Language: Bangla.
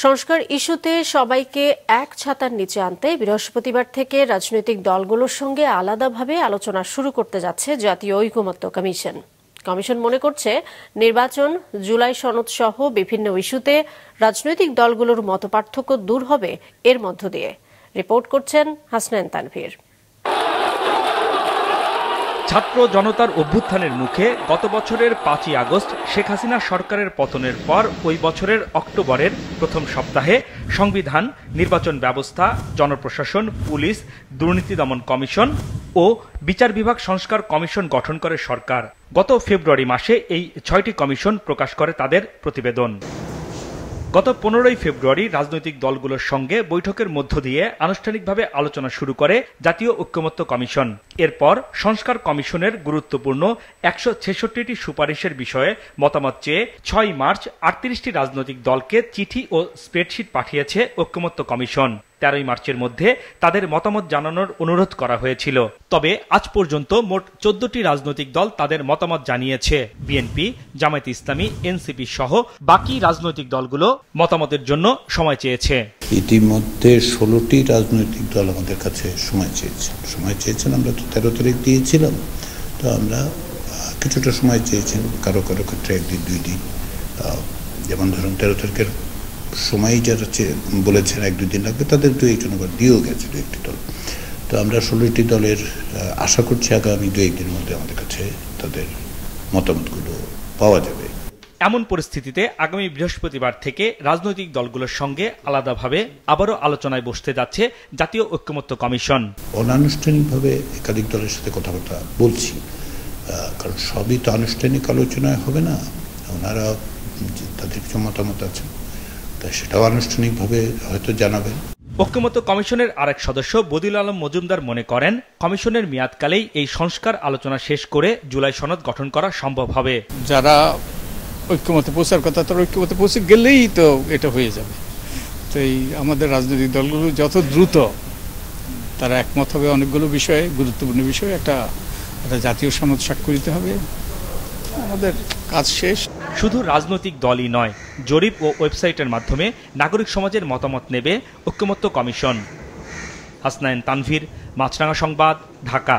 সংস্কার ইস্যুতে সবাইকে এক ছাতার নিচে আনতে বৃহস্পতিবার থেকে রাজনৈতিক দলগুলোর সঙ্গে আলাদাভাবে আলোচনা শুরু করতে যাচ্ছে জাতীয় ঐকমত্য কমিশন। কমিশন মনে করছে, নির্বাচন, জুলাই সনদ সহ বিভিন্ন ইস্যুতে রাজনৈতিক দলগুলোর মতপার্থক্য দূর হবে এর মধ্য দিয়ে। রিপোর্ট করছেন হাসনাইন তানভীর। ছাত্র জনতার অভ্যুত্থানের মুখে গত বছরের ৫ই আগস্ট শেখ হাসিনা সরকারের পতনের পর ওই বছরের অক্টোবরের প্রথম সপ্তাহে সংবিধান, নির্বাচন ব্যবস্থা, জনপ্রশাসন, পুলিশ, দুর্নীতি দমন কমিশন ও বিচার বিভাগ সংস্কার কমিশন গঠন করে সরকার। গত ফেব্রুয়ারি মাসে এই ৬টি কমিশন প্রকাশ করে তাদের প্রতিবেদন। গত ১৫ই ফেব্রুয়ারি রাজনৈতিক দলগুলোর সঙ্গে বৈঠকের মধ্য দিয়ে আনুষ্ঠানিকভাবে আলোচনা শুরু করে জাতীয় ঐকমত্য কমিশন। এরপর সংস্কার কমিশনের গুরুত্বপূর্ণ ১৬৬টি সুপারিশের বিষয়ে মতামত চেয়ে ৬ মার্চ ৩৮টি রাজনৈতিক দলকে চিঠি ও স্প্রেডশিট পাঠিয়েছে ঐকমত্য কমিশন। ১৩ মার্চের মধ্যে তাদের মতামত জানানোর অনুরোধ করা হয়েছিল। তবে আজ পর্যন্ত মোট ১৪টি রাজনৈতিক দল তাদের মতামত জানিয়েছে। বিএনপি, জামায়াতে ইসলামী, এনসিপি সহ বাকি রাজনৈতিক দলগুলো মতামতের জন্য সময় চেয়েছে। ইতিমধ্যে ১৬টি রাজনৈতিক দল আমাদের কাছে সময় চেয়েছেন। আমরা তো ১৩ তারিখ দিয়েছিলাম, তো আমরা কিছুটা সময় চেয়েছেন, কারো ক্ষেত্রে ১ দিন ২ দিন। যেমন ধরুন ১৩ তারিখের সময় যারা বলেছেন ১-২ দিন লাগবে, তাদের ২-১ জন আবার দিয়েও গেছে ২-১টি দল। তো আমরা ১৬টি দলের আশা করছি আগামী ২-১ দিনের মধ্যে আমাদের কাছে তাদের মতামতগুলো পাওয়া যাবে। এমন পরিস্থিতিতে আগামী বৃহস্পতিবার থেকে রাজনৈতিক দলগুলোর সঙ্গে আলাদাভাবে আবারও আলোচনায় বসতে যাচ্ছে জাতীয় ঐকমত্য কমিশন। অনানুষ্ঠানিকভাবে একাধিক দলের সাথে কথাবার্তা বলছি, কারণ সবই তো আনুষ্ঠানিক আলোচনায় হবে না। ওনারা তাদের কিছু মতামত আছে, তাই সেটাও আনুষ্ঠানিকভাবে হয়তো জানাবেন। ঐকমত্য কমিশনের আরেক সদস্য বদিউল আলম মজুমদার মনে করেন, কমিশনের মেয়াদকালেই এই সংস্কার আলোচনা শেষ করে জুলাই সনদ গঠন করা সম্ভব হবে। যারা ঐক্যমতে পৌঁছার কথা, তারা ঐক্যমতে পৌঁছে গেলেই তো এটা হয়ে যাবে। তো এই আমাদের রাজনৈতিক দলগুলো যত দ্রুত তারা একমত হবে অনেকগুলো বিষয়ে, গুরুত্বপূর্ণ বিষয়ে একটা জাতীয় সনদ স্বাক্ষরিত হবে, আমাদের কাজ শেষ। শুধু রাজনৈতিক দলই নয়, জরিপ ও ওয়েবসাইটের মাধ্যমে নাগরিক সমাজের মতামত নেবে ঐকমত্য কমিশন। হাসনাইন তানভীর, মাছরাঙা সংবাদ, ঢাকা।